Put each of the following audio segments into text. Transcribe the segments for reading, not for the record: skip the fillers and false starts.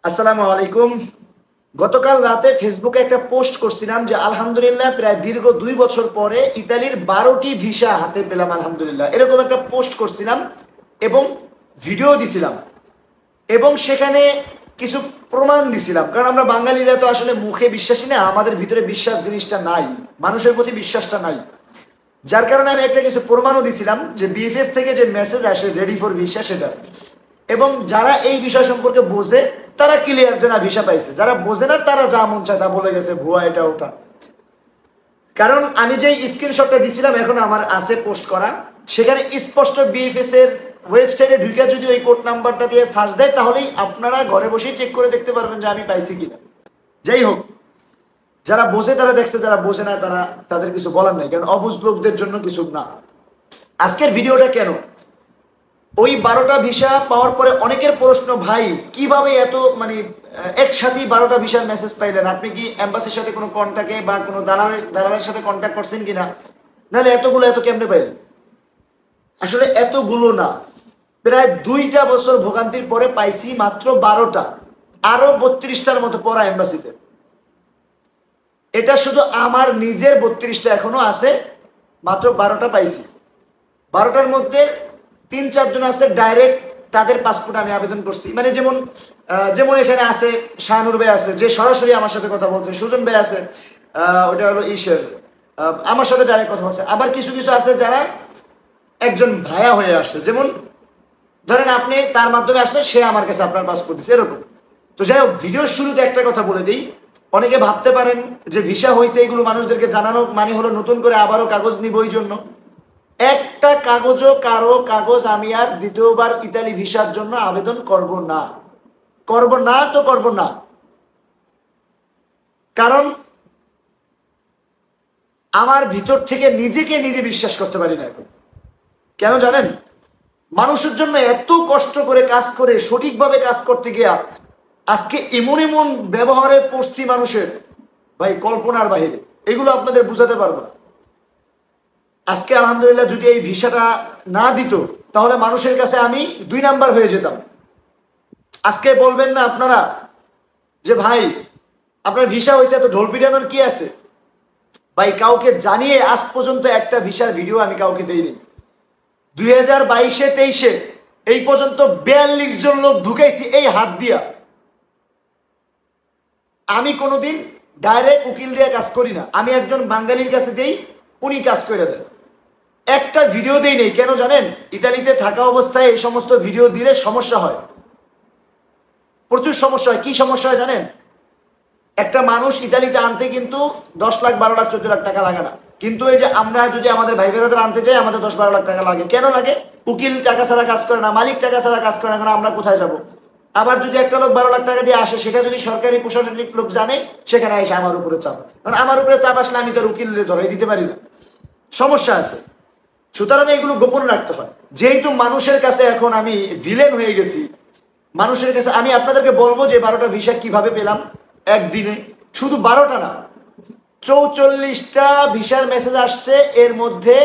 আসসালামু আলাইকুম। গতকাল রাতে ফেসবুকে একটা পোস্ট করছিলাম যে আলহামদুলিল্লাহ প্রায় দীর্ঘ 2 বছর পরে ইতালির 12টি ভিসা হাতে পেলাম আলহামদুলিল্লাহ, এরকম একটা পোস্ট করছিলাম এবং ভিডিও দিছিলাম এবং সেখানে কিছু প্রমাণ দিছিলাম। কারণ আমরা বাঙালিরা তো আসলে মুখে বিশ্বাসী না, আমাদের ভিতরে বিশ্বাস জিনিসটা নাই, মানুষের প্রতি বিশ্বাসটা নাই। যার কারণে আমি একটা কিছু প্রমাণও দিছিলাম যে বিএফএস থেকে যে মেসেজ আসে রেডি ফর ভিসা সেটা, এবং যারা এই বিষয় সম্পর্কে বোঝে তারা ক্লিয়ার যে না ভিসা পাইছে, যারা বোঝে না তারা যা মন চায় তা বলে গেছে ভুয়া এটা ওটা। কারণ আমি যে স্ক্রিনশটটা দিছিলাম এখন আমার আছে পোস্ট করা, সেখানে স্পষ্ট বিএফএস এর ওয়েবসাইটে ঢুকে যদি ওই কোড নাম্বারটা দিয়ে সার্চ দেয় তাহলেই আপনারা ঘরে বসেই চেক করে দেখতে পারবেন যে আমি পাইছি কিনা। যাই হোক, যারা বোঝে তারা দেখছে, যারা বোঝে না তারা, তাদের কিছু বলার নাই, কারণ অবুঝ লোকদের জন্য কিছু না। আজকের ভিডিওটা কেন, ওই 12টা ভিসা পাওয়ার পরে অনেকের প্রশ্ন, ভাই কিভাবে এত একসাথেই 12টা ভিসার মেসেজ পাইলেন? আপনি কি এম্বাসির সাথে কোনো কন্ট্যাক্টে বা কোনো দালালের সাথে কন্ট্যাক্ট করছেন কিনা, নাহলে এত কেমনে পাইলেন? আসলে এতগুলো না, প্রায় 2টা বছর ভোগান্তির পরে পাইছি মাত্র 12টা, আরো 32টার মতো পড়া এম্বাসিতে। এটা শুধু আমার নিজের 32টা এখনো আছে, মাত্র 12টা পাইছি। 12টার মধ্যে 3-4 জন আছে ডাইরেক্ট, তাদের পাসপোর্ট আমি আবেদন করছি। যেমন এখানে আছে শাহানুর ভাই আছে যে সরাসরি আমার সাথে কথা বলছে, সুজন ভাই আছে, ওটা হলো ঈশের, আমার সাথে ডাইরেক্ট কথা বলছে। আবার কিছু কিছু আছে যারা একজন ভাইয়া হয়ে আসছে, যেমন ধরেন আপনি তার মাধ্যমে আসছে, সে আমার কাছে আপনার পাসপোর্ট দিচ্ছে, এরকম। তো যাই হোক, ভিডিওর শুরুতে একটা কথা বলে দিই, অনেকে ভাবতে পারেন যে ভিসা হয়েছে এগুলো মানুষদেরকে জানানো মানে হলো নতুন করে আবারও কাগজ নিব। ওই জন্য একটা কাগজও, কারো কাগজ আমি আর দ্বিতীয়বার ইতালি ভিসার জন্য আবেদন করব না, করব না তো করব না। কারণ আমার ভিতর থেকে নিজেকে নিজে বিশ্বাস করতে পারি না এখন। কেন জানেন? মানুষের জন্য এত কষ্ট করে কাজ করে সঠিকভাবে কাজ করতে গিয়া আজকে এমন এমন ব্যবহারে পড়ছি মানুষের, ভাই কল্পনার বাহিরে, এগুলো আপনাদের বুঝাতে পারবো না। আজকে আলহামদুলিল্লাহ যদি এই ভিসাটা না দিত তাহলে মানুষের কাছে আমি 2 নাম্বার হয়ে যেতাম। আজকে বলবেন না আপনারা যে ভাই আপনার ভিসা হয়েছে, এত ঢোল পিটানোর কি আছে? ভাই কাউকে জানিয়ে আজ পর্যন্ত একটা ভিসার ভিডিও আমি কাউকে দেইনি। 2022-23 এই পর্যন্ত 42 জন লোক ঢুকাইছি এই হাত দিয়া। আমি কোনোদিন ডাইরেক্ট উকিল দিয়ে কাজ করি না, আমি একজন বাঙালির কাছে দেই, উনি কাজ করে দেন। একটা ভিডিও দেই নেই, কেন জানেন? ইতালিতে থাকা অবস্থায় এই সমস্ত ভিডিও দিলে সমস্যা হয়, প্রচুর সমস্যা হয়। কি সমস্যা হয় জানেন? একটা মানুষ ইতালিতে আনতে কিন্তু 10 লাখ 12 লাখ 14 লাখ টাকা লাগে না, কিন্তু এই যে আমরা যদি আমাদের ভাই বেরাদের আনতে চাই আমাদের 10-12 লাখ টাকা লাগে। কেন লাগে? উকিল টাকা ছাড়া কাজ করে না, মালিক টাকা ছাড়া কাজ করে না, কারণ আমরা কোথায় যাব? আবার যদি একটা লোক 12 লাখ টাকা দিয়ে আসে, সেটা যদি সরকারি প্রশাসনিক লোক জানে, সেখানে এসে আমার উপরে চাপ, কারণ আমার উপরে চাপ আসলে আমি তো উকিল ধরাই দিতে পারি না, সমস্যা আছে। সুতরাং এগুলো গোপন রাখতে হয়। যেহেতু মানুষের কাছে এখন আমি ভিলেন হয়ে গেছি, মানুষের কাছে আমি আপনাদেরকে বলবো যে 12টা ভিসা কিভাবে পেলাম একদিনে। শুধু 12টা না, 44টা ভিসার মেসেজ আসছে, এর মধ্যে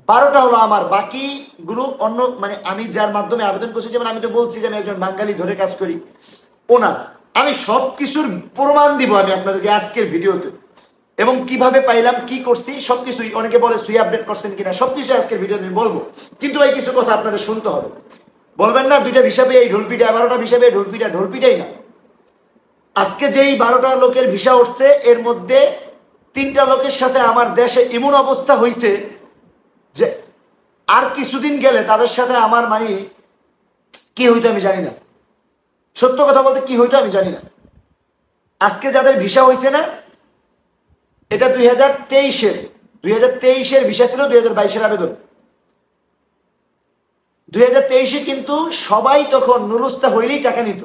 12টা হলো আমার, বাকিগুলো অন্য আমি যার মাধ্যমে আবেদন করছি, যেমন আমি তো বলছি যে আমি একজন বাঙালি ধরে কাজ করি, ওনার। আমি সব কিছুর প্রমাণ দিব আমি আপনাদেরকে আজকের ভিডিওতে, এবং কিভাবে পাইলাম, কি করছি, সবকিছুই। অনেকে বলে সুই আপডেট করছেন কিনা, সবকিছু আজকের ভিডিও আমি বলবো। কিন্তু ভাই কিছু কথা আপনাদের শুনতে হবে। বলবেন না 2টা ভিসা পেয়ে এই ঢোলপিটা, 12টা ভিসা পেয়ে ঢোলপিটা, ঢোলপিটাই না। আজকে যেই 12টা লোকের ভিসা উঠছে, এর মধ্যে 3টা লোকের সাথে আমার দেশে এমন অবস্থা হয়েছে যে আর কিছুদিন গেলে তাদের সাথে আমার কি হইতো আমি জানি না। সত্য কথা বলতে কি হইতো আমি জানি না। আজকে যাদের ভিসা হয়েছে না, এটা 2023-এর ভিসা ছিল, 2022-এর আবেদন। 2023-এ কিন্তু সবাই তখন নুরুস্তা হইলেই টাকা নিত।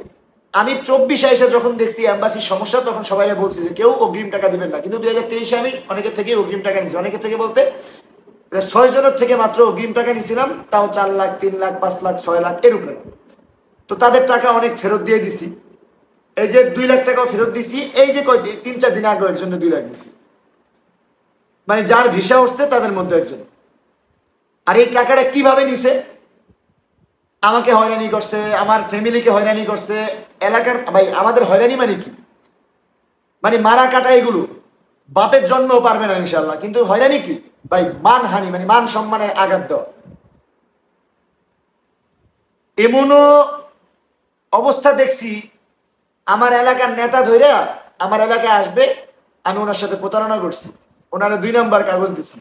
আমি 24 যখন দেখছি এম্বাসির সমস্যা, তখন সবাই বলছি যে কেউ অগ্রিম টাকা দিবেন না। কিন্তু 2023-এ আমি অনেকের থেকে অগ্রিম টাকা নিয়েছি, অনেকের থেকে বলতে 6 জনের থেকে মাত্র অগ্রিম টাকা নিয়েছিলাম, তাও 4 লাখ 3 লাখ 5 লাখ 6 লাখ এরকম। তো তাদের টাকা অনেক ফেরত দিয়ে দিছি। এই যে 2 লাখ টাকাও ফেরত দিছি, এই যে 3-4 দিন আগে একজন্য 2 লাখ দিছি, যার ভিসা উঠছে তাদের মধ্যে একজন। আর এই টাকাটা কিভাবে নিছে? আমাকে হয়রানি করছে, আমার ফ্যামিলিকে হয়রানি করছে, এলাকার ভাই আমাদের হয়রানি মানে কি, মানে মারা কাটা এগুলো বাপের জন্মও পারবে না ইনশাল্লাহ, কিন্তু হয়রানি কি ভাই, মানহানি মানে মান সম্মানে আঘাত দেওয়া। এমনও অবস্থা দেখছি, আমার এলাকার নেতা ধইরা আমার এলাকায় আসবে, আমি ওনার সাথে প্রতারণা করছি, ওনারা 2 নাম্বার কাগজ দিছি,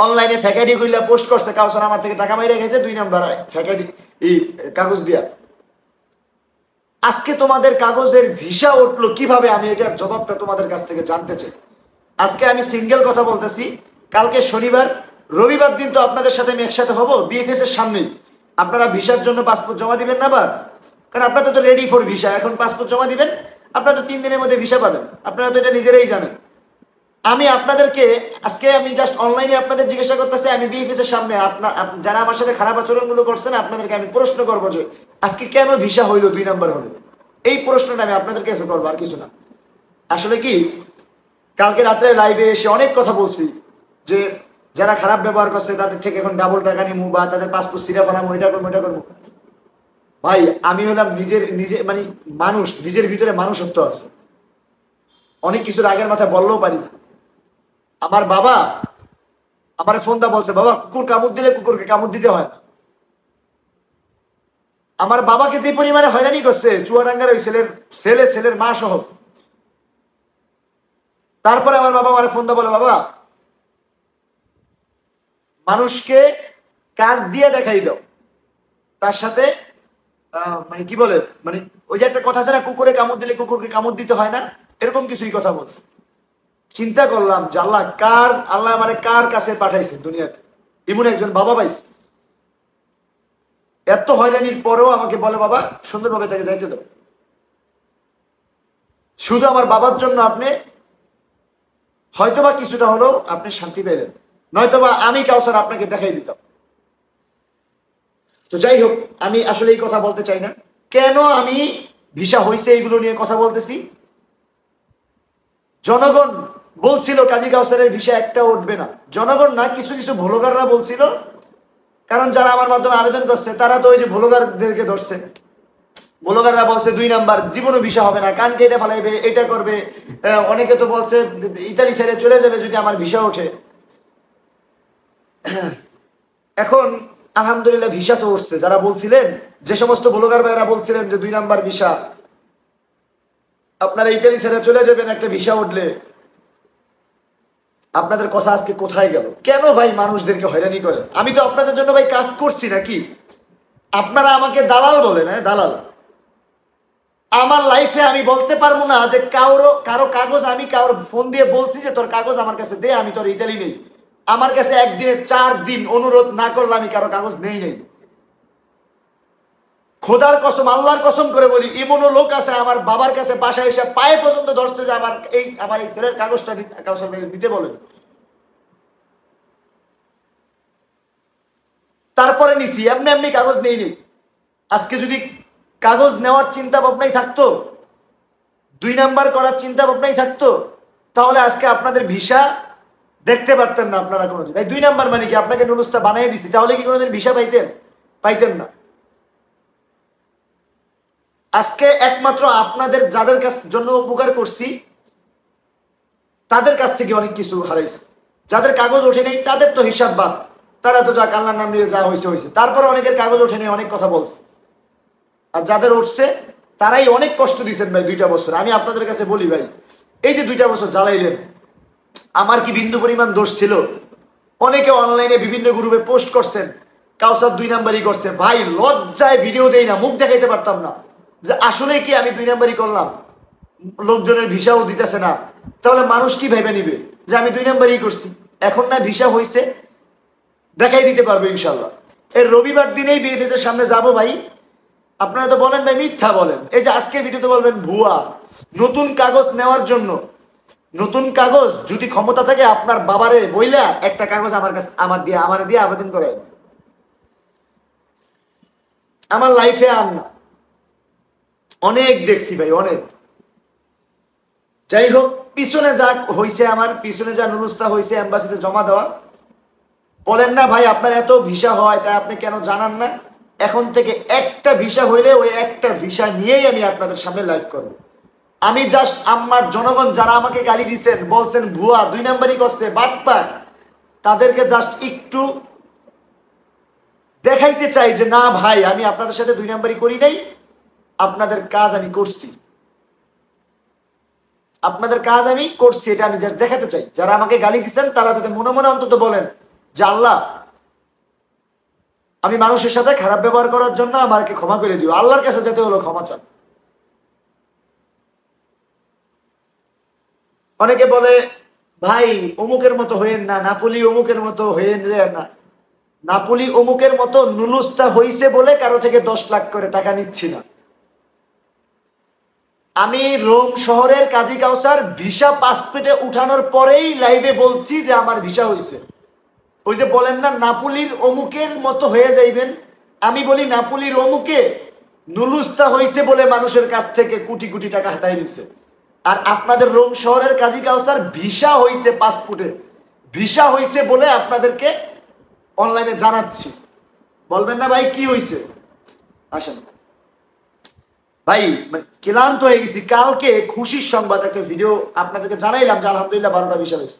অনলাইনে ফ্যাকাডি কইলা পোস্ট করছে, কাউসার আমার থেকে টাকা মাইরে গেছে 2 নাম্বার ফ্যাকাডি এই কাগজ দিয়া। আজকে তোমাদের কাগজের ভিসা উঠলো কিভাবে, আমি এটার জবাবটা তোমাদের কাছ থেকে জানতে চাই। আজকে আমি সিঙ্গেল কথা বলতেছি, কালকে শনিবার, রবিবার দিন তো আপনাদের সাথে আমি একসাথে হব বিএফএস এর সামনেই। আপনারা ভিসার জন্য পাসপোর্ট জমা দিবেন না আবার, কারণ আপনাদের তো রেডি ফর ভিসা, এখন পাসপোর্ট জমা দিবেন, আপনারা তো 3 দিনের মধ্যে ভিসা পাবেন, আপনারা তো এটা নিজেরাই জানেন। আমি আপনাদেরকে আজকে আমি জাস্ট অনলাইনে আপনাদের জিজ্ঞাসা করতেছি, আমি বিএফএস এর সামনে যারা আমার সাথে খারাপ আচরণগুলো করছেন আপনাদেরকে আমি প্রশ্ন করবো যে আজকে কেন ভিসা হইলো 2 নাম্বার হলো, এই প্রশ্নটা আমি আপনাদের কাছে করবো, আর কিছু না। আসলে কি, কালকে রাত্রে লাইভে এসে অনেক কথা বলছি যে যারা খারাপ ব্যবহার করছে তাদের থেকে এখন ডাবল টাকা নিমু, বা তাদের পাসপোর্ট সিরা ফেলামু, এটা করবো এটা করবো। ভাই আমি হলাম নিজে মানে মানুষ, নিজের ভিতরে মানুষত্ব আছে, অনেক কিছুর আগের মাথায় বললেও পারি না। আমার বাবা আমার ফোন দা বলছে, বাবা কুকুর কামড় দিলে কুকুরকে কামড় দিতে হয় না। আমার বাবাকে যে পরিমাণে হয়রানি করছে চুয়াডাঙ্গার ওই ছেলের মা সহ, তারপরে আমার বাবা আমার ফোন দা বলে, বাবা মানুষকে কাজ দিয়ে দেখাই দাও, তার সাথে মানে কি বলে, মানে ওই যে একটা কথা আছে না, কুকুরে কামড় দিলে কুকুরকে কামড় দিতে হয় না, এরকম কিছুই কথা বলছে। চিন্তা করলাম যে আল্লাহ মানে কার কাছে পাঠাইছে দুনিয়াতে, এমন একজন বাবা পাইছে। এত হয়রানির পরেও আমাকে বলে, বাবা সুন্দরভাবে তাকে যাইতে দাও। শুধু আমার বাবার জন্য আপনি হয়তোবা কিছুটা হলেও আপনি শান্তি পেলেন, নয়তোবা আমি কাউসার আপনাকে দেখাই দিতাম। তো যাই হোক, আমি আসলে এই কথা বলতে চাই না। কেন আমি ভিসা হইছে এইগুলো নিয়ে কথা বলতেছি, জনগণ বলছিল কাজী কাউসারের ভিসা একটা উঠবে না, জনগণ না, কিছু কিছু ভ্লগাররা বলছিল, কারণ যারা আমার মাধ্যমে আবেদন করছে তারা তো ওই যে ভ্লগারদেরকে ধরছে, ভ্লগাররা বলছে 2 নাম্বার জীবনও ভিসা হবে না, কান কেটে ফেলাইবে, এটা করবে। অনেকে তো বলছে ইতালি ছেড়ে চলে যাবে যদি আমার ভিসা ওঠে। এখন আলহামদুলিল্লাহ ভিসা তো উঠছে। যারা বলছিলেন, যে সমস্ত ব্লগার ভাইরা বলছিলেন যে 2 নাম্বার ভিসা, আপনারা ইতালি ছেড়ে চলে যাবেন একটা ভিসা উঠলে, আপনাদের কথা আজকে কোথায় গেল? কেন ভাই মানুষদেরকে হয়রানি করেন? আমি তো আপনাদের জন্য ভাই কাজ করছি নাকি? আপনারা আমাকে দালাল বলেন, হ্যাঁ দালাল। আমার লাইফে আমি বলতে পারবো না যে কারো কাগজ, আমি কারোর ফোন দিয়ে বলছি যে তোর কাগজ আমার কাছে দে, আমি তোর ইতালি নেই। আমার কাছে একদিনে 4 দিন অনুরোধ না করলে আমি কারো কাগজ নেই। খোদার কসম, আল্লাহর কসম করে বলি, এমনও লোক আছে আমার বাবার কাছে বাসায় এসে পায়ে পর্যন্ত ধরছে যে আমার এই ছেলের কাগজটা দিতে বলেন। তারপরে নিছি, এমনি এমনি কাগজ নেই। আজকে যদি কাগজ নেওয়ার চিন্তা ভাবনাই থাকতো, 2 নাম্বার করার চিন্তা ভাবনাই থাকতো, তাহলে আজকে আপনাদের ভিসা দেখতে পারতেন না আপনারা কোনোদিন। ভাই 2 নাম্বার মানে কি, আপনাকে নুরুস্তা বানিয়ে দিছি, তাহলে কি কোনোদিন ভিসা পাইতেন না। আজকে একমাত্র আপনাদের যাদের জন্য উপকার করছি তাদের কাছ থেকে অনেক কিছু হারাইছে। যাদের কাগজ ওঠে নেই তাদের তো হিসাব বাদ, তারা তো যা আল্লাহর নাম নিয়ে যা হয়েছে। তারপরে অনেকের কাগজ ওঠে নেই, অনেক কথা বলছে। আর যাদের উঠছে তারাই অনেক কষ্ট দিচ্ছেন ভাই 2টা বছর। আমি আপনাদের কাছে বলি ভাই, এই যে 2টা বছর জ্বালাইলেন, আমার কি বিন্দু পরিমাণ দোষ ছিল? অনেকে অনলাইনে বিভিন্ন গ্রুপে পোস্ট করছেন কাউসার 2 নাম্বারই করছে। ভাই লজ্জায় ভিডিও দেই না, মুখ দেখাইতে পারতাম না যে আসলে কি আমি 2 নাম্বারই করলাম। লোকজনের ভিসাও দিতেছে না, তাহলে মানুষ কি ভেবে নিবে যে আমি 2 নাম্বারই করছি। এখন না ভিসা হয়েছে, দেখাই দিতে পারবো ইনশাল্লাহ। এর রবিবার দিনেই বিএফএস এর সামনে যাবো ভাই। আপনারা তো বলেন ভাই মিথ্যা বলেন, এই যে আজকের ভিডিওতে বলবেন ভুয়া। নতুন কাগজ নেওয়ার জন্য, নতুন কাগজ যদি ক্ষমতা থাকে আপনার বাবারে বইলা একটা কাগজ আমার দিয়ে আবেদন করে। আমার লাইফে আর না, অনেক দেখছি ভাই, অনেক। যাই হোক, পিছনে যা হয়েছে, আমার পিছনে যা নুরুস্তা হয়েছে এম্বাসিতে জমা দেওয়া, বলেন না ভাই আপনার এত ভিসা হয় তাই আপনি কেন জানান না? এখন থেকে একটা ভিসা হইলে ওই একটা ভিসা নিয়েই আমি আপনাদের সামনে লাইভ করব। আমি জাস্ট আমার জনগণ যারা আমাকে গালি দিচ্ছেন, বলছেন ভুয়া, 2 নাম্বারই করছে, বাটপার, তাদেরকে জাস্ট একটু দেখাইতে চাই যে না ভাই, আমি আপনাদের সাথে 2 নাম্বারই করি নাই, আপনাদের কাজ আমি করছি, আপনাদের কাজ আমি করছি, এটা আমি জাস্ট দেখাতে চাই। যারা আমাকে গালি দিচ্ছেন তারা যাতে মনে মনে অন্তত বলেন যে আল্লাহ, আমি মানুষের সাথে খারাপ ব্যবহার করার জন্য আমাকে ক্ষমা করে দিও, আল্লাহর কাছে যেতে হলো ক্ষমা চান। অনেকে বলে ভাই অমুকের মতো হইেন না, নাপোলি অমুকের মতো হইেন না। নাপোলি অমুকের মতো নুলুস্তা হইছে বলে কারো থেকে 10 লাখ করে টাকা নিচ্ছি না। আমি রোম শহরের কাজী কাউসার ভিসা পাসপোর্টে উঠানোর পরেই লাইভে বলছি যে আমার ভিসা হয়েছে। ওই যে বলেন না নাপোলির অমুকের মতো হয়ে যাইবেন, আমি বলি নাপোলির অমুকে নুলুস্তা হইছে বলে মানুষের কাছ থেকে কোটি কোটি টাকা হাতায় নিছে। আর আপনাদের রোম শহরের কাজী কাউসার ভিসা হইছে, পাসপোর্টে ভিসা হইছে বলে আপনাদেরকে অনলাইনে জানাচ্ছি। বলবেন না ভাই কি হইছে? আসেন ভাই, মানে ক্লান্ত হয়ে গেছি। কালকে খুশির সংবাদ একটা ভিডিও আপনাদেরকে জানাইলাম যে আলহামদুলিল্লাহ 12টা ভিসা হয়েছে।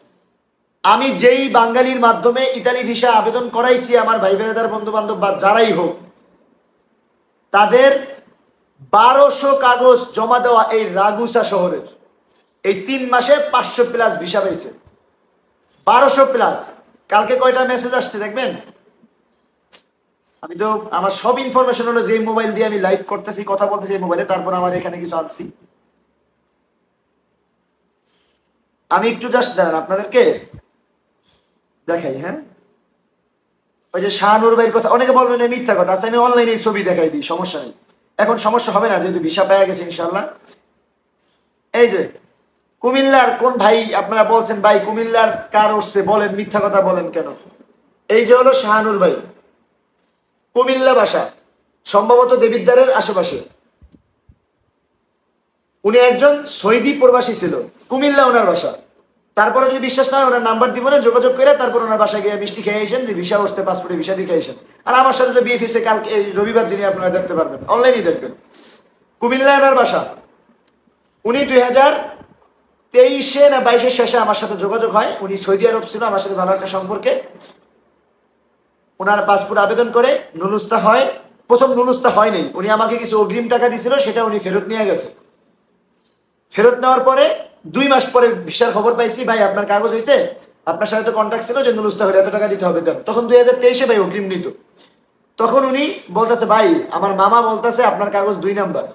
আমি যেই বাঙালির মাধ্যমে ইতালি ভিসা আবেদন করাইছি, আমার ভাই বেরাদার বন্ধু বান্ধব বা যারাই হোক, তাদের 1200 কাগজ জমা দেওয়া এই রাগুসা শহরের এই 3 মাসে 500+ ভিসা পাইছে। 1200+। কালকে কয়টা মেসেজ আসছে দেখবেন। আমি তো আমার সব ইনফরমেশন হলো যে মোবাইল দিয়ে আমি লাইভ করতেছি, কথা বলতেছি এই মোবাইলে, তারপর আমার এখানে কিছু আনছি। আমি একটু জাস্ট দাঁড়ান আপনাদেরকে দেখাই। হ্যাঁ, ওই যে শাহানুর ভাইয়ের কথা, অনেকে বলবেন মিথ্যা কথা। আচ্ছা আমি অনলাইনে ছবি দেখাই দিই, সমস্যা নেই, এখন সমস্যা হবে না যেহেতু ভিসা পাওয়া গেছে ইনশাল্লাহ। এই যে কুমিল্লার কোন ভাই আপনারা বলছেন ভাই কুমিল্লার কার উঠছে, বলেন মিথ্যা কথা বলেন কেন। এই যে হলো শাহানুর ভাই, কুমিল্লা বাসা, সম্ভবত দেবিদ্বারের আশেপাশে। উনি একজন সৌদি প্রবাসী ছিল, কুমিল্লা ওনার বাসা। তারপরে যদি বিশ্বাস না হয় ওনার নাম্বার দিব না, যোগাযোগ করে তারপর ওনার বাসায় গিয়ে মিষ্টি খেয়ে আসেন যে ভিসা উঠছে, পাসপোর্টে ভিসা দিয়ে আসেন। আর আমার সাথে তো বিএফএসে কালকে এই রবিবার দিনে আপনারা দেখতে পারবেন, অনলাইনে দেখবেন। কুমিল্লা ওনার বাসা। উনি 2023 না 22 শেষে আমার সাথে যোগাযোগ হয়। উনি সৌদি আরব ছিল, আমার সাথে ভালো একটা সম্পর্কে। ওনার পাসপোর্ট আবেদন করে নুলুস্তা হয়। প্রথম নুলুস্তা হয়নি, উনি আমাকে কিছু অগ্রিম টাকা দিছিল, সেটা উনি ফেরত নিয়ে গেছে। ফেরত নেওয়ার পরে 2 মাস পরে ভিসার খবর পাইছি, ভাই আপনার কাগজ হয়েছে, আপনার সাথে তো কন্ট্যাক্ট ছিল যে নুলুস্তা হলে এত টাকা দিতে হবে দেন। তখন 2023-এ ভাই অগ্রিম নিত। তখন উনি বলতেছে ভাই আমার মামা বলতেছে আপনার কাগজ 2 নাম্বার,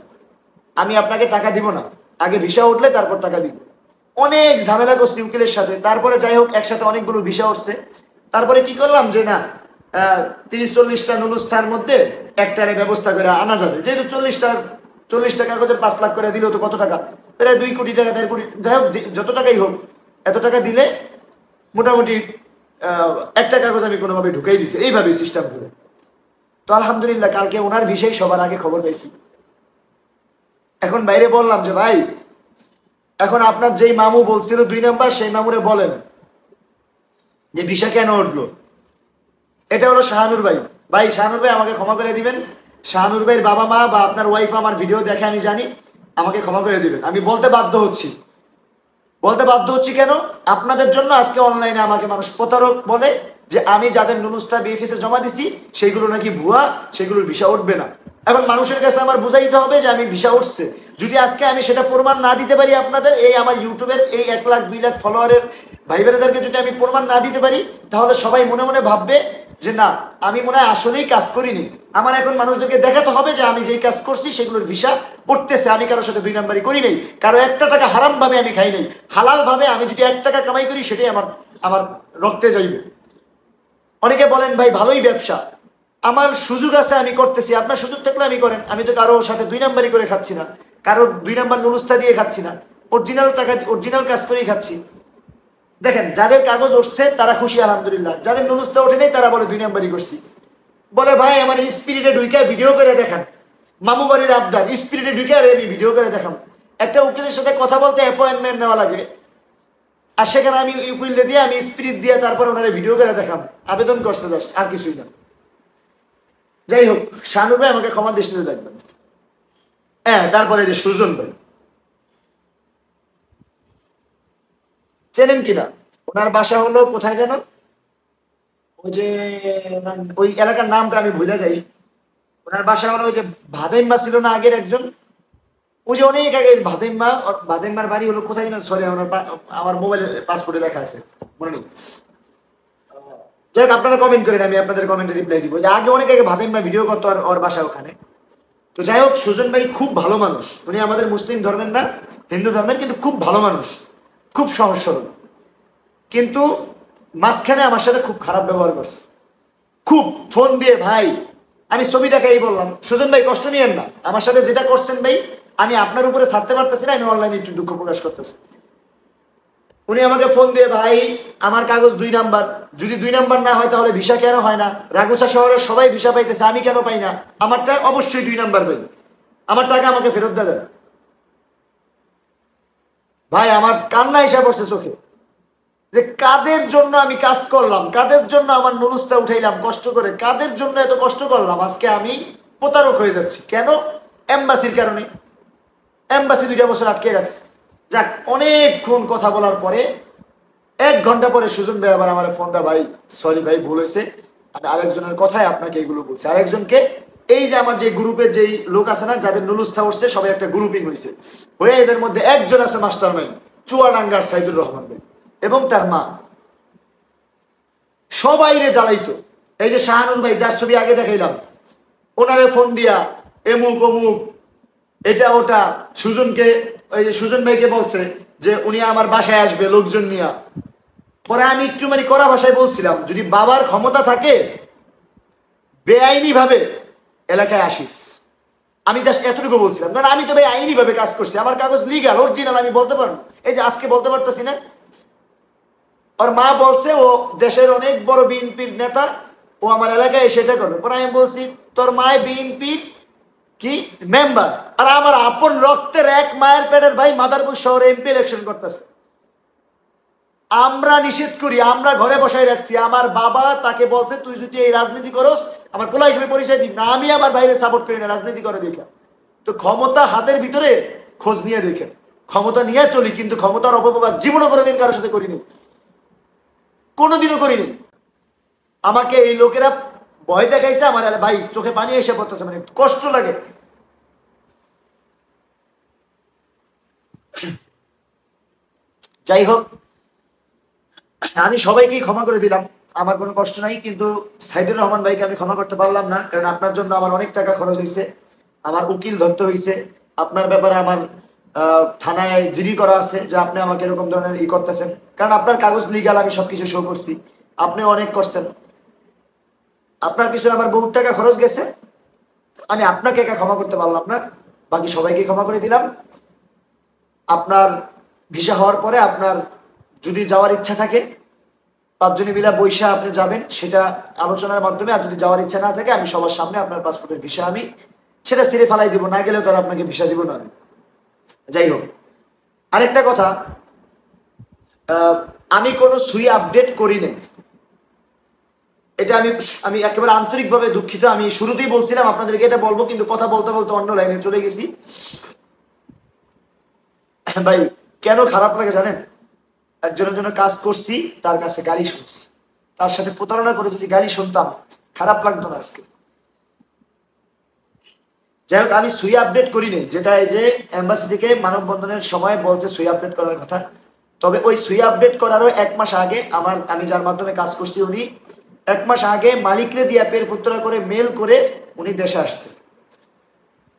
আমি আপনাকে টাকা দিব না, আগে ভিসা উঠলে তারপর টাকা দিব। অনেক ঝামেলা করছি উকিলের সাথে। তারপরে যাই হোক একসাথে অনেকগুলো ভিসা উঠছে। তারপরে কি করলাম যে না 30-40টা নুলুস্তার মধ্যে একটারে ব্যবস্থা করে আনা যাবে, যেহেতু 40টা কাগজের 5 লাখ করে দিলেও তো কত টাকা, প্রায় 2 কোটি টাকা, 1.5 কোটি, যাই হোক যত টাকাই হোক এত টাকা দিলে মোটামুটি একটা কাগজ আমি কোনোভাবে ঢুকাই দিছি, এইভাবে সিস্টেম করে। তো আলহামদুলিল্লাহ কালকে ওনার ভিসাই সবার আগে খবর পাইছি। এখন বাইরে বললাম যে ভাই এখন আপনার যেই মামু বলছিল 2 নাম্বার, সেই মামুরে বলেন যে ভিসা কেন উঠলো। এটা হলো শাহানুর ভাই। ভাই শাহানুর ভাই আমাকে ক্ষমা করে দিবেন। শাহানুর ভাইয়ের বাবা মা বা আপনার ওয়াইফ আমার ভিডিও দেখে আমি জানি, আমাকে ক্ষমা করে দিবেন। আমি বলতে বাধ্য হচ্ছি কেন, আপনাদের জন্য আজকে অনলাইনে আমাকে মানুষ প্রতারক বলে যে আমি যাদের নুলুস্তা বিএফএস এ জমা দিছি সেইগুলো নাকি ভুয়া, সেগুলোর ভিসা উঠবে না। এখন মানুষের কাছে আমার বুঝাইতে হবে যে আমি ভিসা উঠছে। যদি আজকে আমি সেটা প্রমাণ না দিতে পারি, আপনাদের এই আমার ইউটিউবের এই 1 লাখ 2 লাখ ফলোয়ারের ভাই বোনেদেরকে যদি আমি প্রমাণ না দিতে পারি, তাহলে সবাই মনে মনে ভাববে যে না আমি মনে হয় আসলেই কাজ করিনি। আমার এখন মানুষদেরকে দেখাতে হবে যে আমি যেই কাজ করছি সেগুলোর ভিসা উঠতেছে, আমি কারোর সাথে 2 নাম্বারই করি নাই, কারো 1 টাকা হারাম ভাবে আমি খাই নাই। হালাল ভাবে আমি যদি 1 টাকা কামাই করি সেটাই আমার রক্তে যাইবে। অনেকে বলেন ভাই ভালোই ব্যবসা, আমার সুযোগ আছে আমি করতেছি, আপনার সুযোগ থাকলে আমি করেন। আমি তো কারোর সাথে 2 নাম্বারই করে খাচ্ছি না, কারোর 2 নাম্বার নুলুস্তা দিয়ে খাচ্ছি না, অরিজিনাল টাকা অরিজিনাল কাজ করেই খাচ্ছি। দেখেন যাদের কাগজ উঠছে তারা খুশি আলহামদুলিল্লাহ, যাদের নুলুস্তা ওঠে নেই তারা বলে 2 নাম্বারই করছি। বলে ভাই আমার স্পিরিটে ঢুকে ভিডিও করে দেখান, মামু বাড়ির আবদার স্পিরিটে ঢুকে আর আমি ভিডিও করে দেখাম। একটা উকিলের সাথে কথা বলতে অ্যাপয়েন্টমেন্ট নেওয়া লাগে, আর সেখানে আমি উকিল দিয়ে আমি স্পিরিট দিয়ে তারপর ওনারা ভিডিও করে দেখাম। আবেদন করছে জাস্ট, আর কিছুই না। যাই হোক, শাহানুর ভাই আমাকে ক্ষমা দৃষ্টিতে দেখবেন। হ্যাঁ, তারপরে যে সুজন ভাই, চেনেন কিনা? ওনার বাসা হলো কোথায় যেন, ওই যে ওই এলাকার নামটা আমি ভুলে যাই। ওনার বাসা হলো ওই যে ভাদাইম্মা ছিল না আগের একজন, ওই যে অনেক আগে ভাদাইম্মা, ভাদাইম্মার বাড়ি হলো কোথায় যেন, সরি আমার মোবাইলে পাসপোর্টে লেখা আছে, মনে নেই। যাই হোক, আপনারা কমেন্ট করেন, আমি আপনাদের কমেন্টে রিপ্লাই দিব। যে আগে অনেক আগে ভাদাইম্মা ভিডিও করতো, আর ওর বাসা ওখানে। তো যাই হোক, সুজন ভাই খুব ভালো মানুষ। উনি আমাদের মুসলিম ধর্মের না, হিন্দু ধর্মের, কিন্তু খুব ভালো মানুষ, খুব সহজ সরল। কিন্তু মাঝখানে আমার সাথে খুব খারাপ ব্যবহার করছে, খুব ফোন দিয়ে ভাই, আমি ছবি দেখাই বললাম, সুজন ভাই কষ্ট নিয়েন না, আমার সাথে যেটা করছেন ভাই আমি আপনার উপরে ছাড়তে পারতেছি না, আমি অনলাইনে একটু দুঃখ প্রকাশ করতেছি। উনি আমাকে ফোন দিয়ে, ভাই আমার কাগজ 2 নাম্বার, যদি 2 নাম্বার না হয় তাহলে ভিসা কেন হয় না? রাগুসা শহরের সবাই ভিসা পাইতেছে, আমি কেন পাই না? আমারটা অবশ্যই 2 নাম্বার ভাই, আমার টাকা আমাকে ফেরত দেন। ভাই আমার কান্না এসে পড়ছে চোখে, যে কাদের জন্য আমি কাজ করলাম, কাদের জন্য আমার নুরুস্তা উঠাইলাম কষ্ট করে, কাদের জন্য এত কষ্ট করলাম, আজকে আমি প্রতারক হয়ে যাচ্ছি। কেন? এম্বাসির কারণে। এম্বাসি 2টা বছর আটকে রাখছে। যাক, অনেকক্ষণ কথা বলার পরে 1 ঘন্টা পরে সুজন ভাই আবার আমার ফোন দা, ভাই সরি ভাই, ভুল হয়েছে, আমি আরেকজনের কথায় আপনাকে এগুলো বলছি। আরেকজনকে, এই যে আমার যে গ্রুপের যেই লোক আছে না, যাদের নুলুস্থা উঠছে, সবাই একটা গ্রুপিং হয়েছে, হয়ে এদের মধ্যে একজন আছে মাস্টার মাইন্ড, চুয়াডাঙ্গার সাইদুর রহমান ভাই এবং তার মা, সবাই রে জ্বালাইতো। এই যে শাহানুর ভাই, যার ছবি আগে দেখাইলাম, ওনারে ফোন দিয়া এমুক অমুক এটা ওটা, সুজনকে, ওই যে সুজন ভাইকে বলছে যে উনি আমার বাসায় আসবে লোকজন নিয়ে। পরে আমি একটু মানে কড়া ভাষায় বলছিলাম, যদি বাবার ক্ষমতা থাকে বেআইনি ভাবে এলাকায় আসিস। আমি জাস্ট এতটুকু বলছিলাম, কারণ আমি তো ভাই আইনি ভাবে কাজ করছি, আমার কাগজ লিগাল অরিজিনাল, আমি বলতে পারবো। এই যে আজকে বলতে পারতেছি না। ওর মা বলছে ও দেশের অনেক বড় বিএনপির নেতা, ও আমার এলাকায় এসে এটা করবে। পরে আমি বলছি, তোর মায় বিএনপির কি মেম্বার, আর আমার আপন রক্তের এক মায়ের পেটের ভাই মাদারপুর শহরে এমপি ইলেকশন করতেছে। আমরা নিষেধ করি, আমরা ঘরে বসাই রাখছি। আমার বাবা তাকে বলছে, তুই যদি এই রাজনীতি করস, আমার পোলা হিসেবে পরিচয় দিন না, আমি আমার বাইরে সাপোর্ট করি না রাজনীতি করে দেখা। তো ক্ষমতা হাতের ভিতরে, খোঁজ নিয়ে দেখে ক্ষমতা নিয়ে চলি, কিন্তু ক্ষমতার অপব্যবহার জীবনও কোনোদিন কারোর সাথে করিনি, কোনোদিনও করিনি। আমাকে এই লোকেরা ভয় দেখাইছে, আমার ভাই চোখে পানি এসে পড়তেছে, মানে কষ্ট লাগে। যাই হোক, আমি সবাইকেই ক্ষমা করে দিলাম, আমার কোনো কষ্ট নাই। কিন্তু সাইদুর রহমান ভাইকে আমি ক্ষমা করতে পারলাম না, কারণ আপনার জন্য আমার অনেক টাকা খরচ হয়েছে, আমার উকিল ধরতে হয়েছে, আপনার ব্যাপারে আমার থানায় জিডি করা আছে যে আপনি আমাকে এরকম ধরনের করতেছেন, কারণ আপনার কাগজ লিগাল, আমি সবকিছু শো করছি, আপনি অনেক করছেন, আপনার পিছনে আমার বহু টাকা খরচ গেছে। আমি আপনাকে একা ক্ষমা করতে পারলাম না, বাকি সবাইকে ক্ষমা করে দিলাম। আপনার ভিসা হওয়ার পরে আপনার যদি যাওয়ার ইচ্ছা থাকে, 5 জনে মিলে বৈশা আপনি যাবেন, সেটা আলোচনার মাধ্যমে। আর যদি যাওয়ার ইচ্ছা না থাকে, আমি সবার সামনে আপনার পাসপোর্টের ভিসা আমি সেটা ছিঁড়ে ফালাই দিব, না গেলেও তারা আপনাকে ভিসা দিব না। যাই হোক, আরেকটা কথা, আমি কোনো সুই আপডেট করি নাই, এটা আমি আমি একেবারে আন্তরিকভাবে দুঃখিত। আমি শুরুতেই বলছিলাম আপনাদেরকে এটা বলবো, কিন্তু কথা বলতে বলতে অন্য লাইনে চলে গেছি। ভাই কেন খারাপ লাগে জানেন? একজনের জন্য কাজ করছি, তার কাছে গালি শুনছি, তার সাথে প্রতারণা করে যদি গালি শুনতাম খারাপ লাগতো না আজকে। যাই হোক, আমি সুই আপডেট করিনি, যেটা এই যে এম্বাসি থেকে মানববন্ধনের সময় বলছে সুই আপডেট করার কথা। তবে ওই সুই আপডেট করারও 1 মাস আগে আমি যার মাধ্যমে কাজ করছি, উনি 1 মাস আগে মালিকরে দিয়ে পের ফুত্তরা করে মেল করে উনি দেশে আসছে।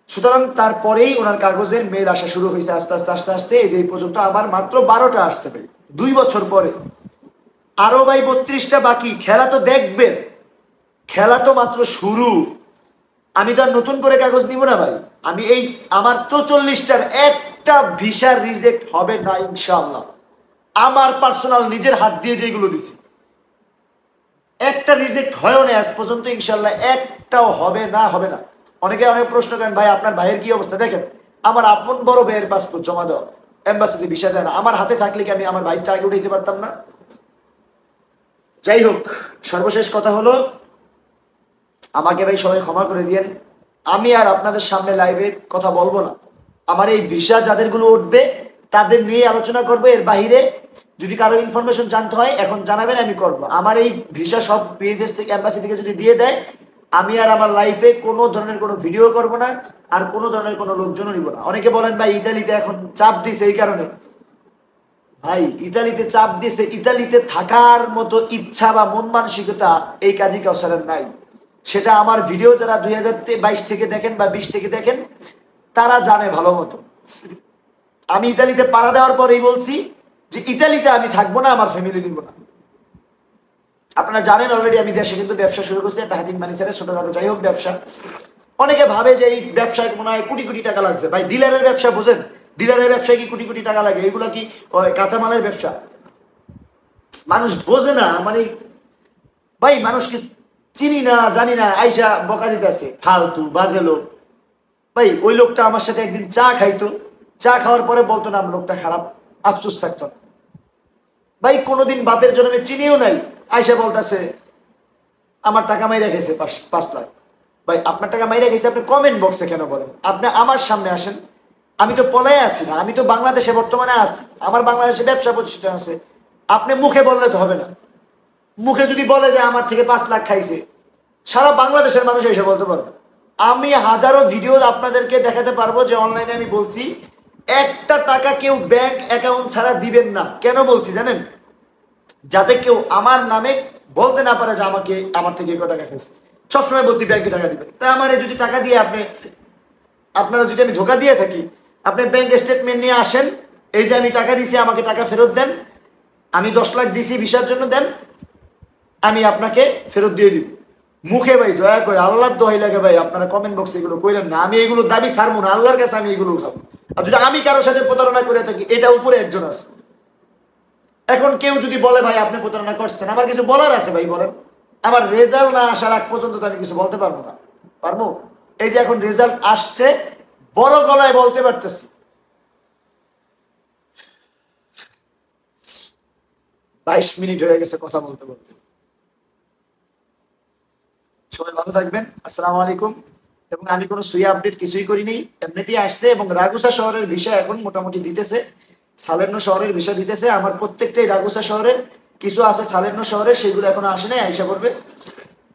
সুতরাং তারপরেই ওনার কাগজের মেল আসা শুরু হয়েছে আস্তে আস্তে আস্তে আস্তে, এই যে এই পর্যন্ত আমার মাত্র 12টা আসছে ভাই 2 বছর পরে। আরো ভাই 32টা বাকি। খেলা তো দেখবেন, খেলা তো মাত্র শুরু। আমি তো আর নতুন করে কাগজ নিব না ভাই। আমি এই আমার 44টার একটা ভিসা রিজেক্ট হবে না ইনশাআল্লাহ। আমার পার্সোনাল নিজের হাত দিয়ে যেগুলো দিছি, একটা রিজেক্ট হয়ও না আজ পর্যন্ত ইনশাআল্লাহ, একটাও হবে না, হবে না। অনেকে অনেক প্রশ্ন করেন, ভাই আপনার ভাইয়ের কি অবস্থা? দেখেন, আমার আপন বড় ভাইয়ের পাসপোর্ট জমা দেওয়া, এম্বাসিতে ভিসা দেয় না, আমার হাতে থাকলে কি আমি আমার ভাইটা আগে উঠাইতে পারতাম না? যাই হোক, সর্বশেষ কথা হলো, আমাকে ভাই সবাই ক্ষমা করে দিয়েন, আমি আর আপনাদের সামনে লাইভে কথা বলবো না। আমার এই ভিসা যাদেরগুলো উঠবে তাদের নিয়ে আলোচনা করবো, এর বাহিরে যদি কারো ইনফরমেশন জানতে হয় এখন জানাবেন, আমি করব। আমার এই ভিসা সব বিএফএস থেকে, এম্বাসি থেকে যদি দিয়ে দেয়, আমি আর আমার লাইফে কোনো ধরনের কোনো ভিডিও করব না, আর কোনো ধরনের কোনো লোকজনও নিব না। অনেকে বলেন ভাই ইতালিতে এখন চাপ দিছে এই কারণে। ভাই ইতালিতে চাপ দিছে, ইতালিতে থাকার মতো ইচ্ছা বা মন মানসিকতা এই কাজী কাউসারের নাই। সেটা আমার ভিডিও যারা 2022 থেকে দেখেন বা 20 থেকে দেখেন তারা জানে ভালো মতো। আমি ইতালিতে পাড়া দেওয়ার পরেই বলছি যে ইতালিতে আমি থাকবো না, আমার ফ্যামিলি নিব না। আপনারা জানেন অলরেডি আমি দেশে কিন্তু ব্যবসা শুরু করছি, একটা হাতিম ফার্নিচারের ছোটখাটো যাই হোক ব্যবসা। অনেকে ভাবে যে এই ব্যবসায় মনে হয় কোটি কোটি টাকা লাগছে। ভাই ডিলারের ব্যবসা বোঝেন, ডিলারের ব্যবসায় কি কোটি কোটি টাকা লাগে? এগুলো কি কাঁচামালের ব্যবসা? মানুষ বোঝে না, মানে ভাই মানুষকে চিনি না জানি না আইসা বকা দিতেছে, ফালতু বাজে লোক। ভাই ওই লোকটা আমার সাথে একদিন চা খাইতো, চা খাওয়ার পরে বলতো না আমার লোকটা খারাপ, আফসোস থাকতো না। ভাই কোনোদিন বাপের জন্মে চিনিও নাই, আইসা বলতেছে আমার টাকা মাইরা গেছে 5 লাখ। ভাই আপনার টাকা মাইরা গেছে আপনি কমেন্ট বক্সে কেন বলেন? আপনি আমার সামনে আসেন। আমি তো পলায় আছি না, আমি তো বাংলাদেশে বর্তমানে আছি, আমার বাংলাদেশে ব্যবসা প্রতিষ্ঠান আছে। আপনি মুখে বললে তো হবে না। মুখে যদি বলে যে আমার থেকে 5 লাখ খাইছে, সারা বাংলাদেশের মানুষ এসে বলতে পারবে। আমি হাজারো ভিডিও আপনাদেরকে দেখাতে পারবো যে অনলাইনে আমি বলছি একটা টাকা কেউ ব্যাংক অ্যাকাউন্ট ছাড়া দিবেন না। কেন বলছি জানেন? যাতে কেউ আমার নামে বলতে না পারে যে আমাকে আমার থেকে কত টাকা খাইছে। সবসময় বলছি ব্যাংকে টাকা দিবেন। তাই আমার যদি টাকা দিয়ে আপনারা যদি আমি ধোকা দিয়ে থাকি, আপনি ব্যাংক স্টেটমেন্ট নিয়ে আসেন, এই যে আমি টাকা দিছি আমাকে টাকা ফেরত দেন, আমি 10 লাখ দিছি ভিসার জন্য, দেন আমি আপনাকে ফেরত দিয়ে দিব। মুখে ভাই দয়া করে আল্লাহর দোহাই লাগে ভাই আপনারা কমেন্ট বক্সে এগুলো কইলেন না। আমি এগুলো দাবি ছাড়বো না, আল্লাহর কাছে আমি এগুলো উঠাবো। আর যদি আমি কারোর সাথে প্রতারণা করে থাকি, এটা উপরে একজন আছে। এখন কেউ যদি বলে ভাই আপনি প্রতারণা করছেন, আমার কিছু বলার আছে ভাই বলেন। আমার রেজাল্ট না আসার আগ পর্যন্ত তো আমি কিছু বলতে পারবো না। পারবো? এই যে এখন রেজাল্ট আসছে, বড় গলায় বলতে পারতেছি। 22 মিনিট হয়ে গেছে কথা বলতে বলতে। সবাই ভালো থাকবেন, আসসালামু আলাইকুম। এবং আমি কোনো সুইয়া আপডেট কিছুই করিনি, এমনিতেই আসছে। এবং রাগুসা শহরের ভিসা এখন মোটামুটি দিতেছে, সালের্নো শহরের ভিসা দিতেছে। আমার প্রত্যেকটাই রাগুসা শহরের, কিছু আছে সালের্নো শহরের, সেগুলো এখনো আসে নাই, আইসা পড়বে।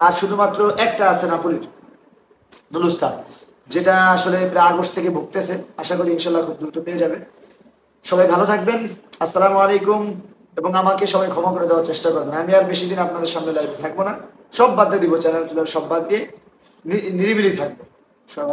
আর শুধুমাত্র একটা আছে নাপুলির, নুলুস্তান, যেটা আসলে প্রায় আগস্ট থেকে ভুগতেছে। আশা করি ইনশাল্লাহ খুব দ্রুত পেয়ে যাবে। সবাই ভালো থাকবেন, আসসালামু আলাইকুম। এবং আমাকে সবাই ক্ষমা করে দেওয়ার চেষ্টা করবেন। আমি আর বেশি দিন আপনাদের সামনে লাইভে থাকবো না, সব বাদ দিয়ে দিব, চ্যানেল সব বাদ দিয়ে নিরিবিলি থাকবো। সবাই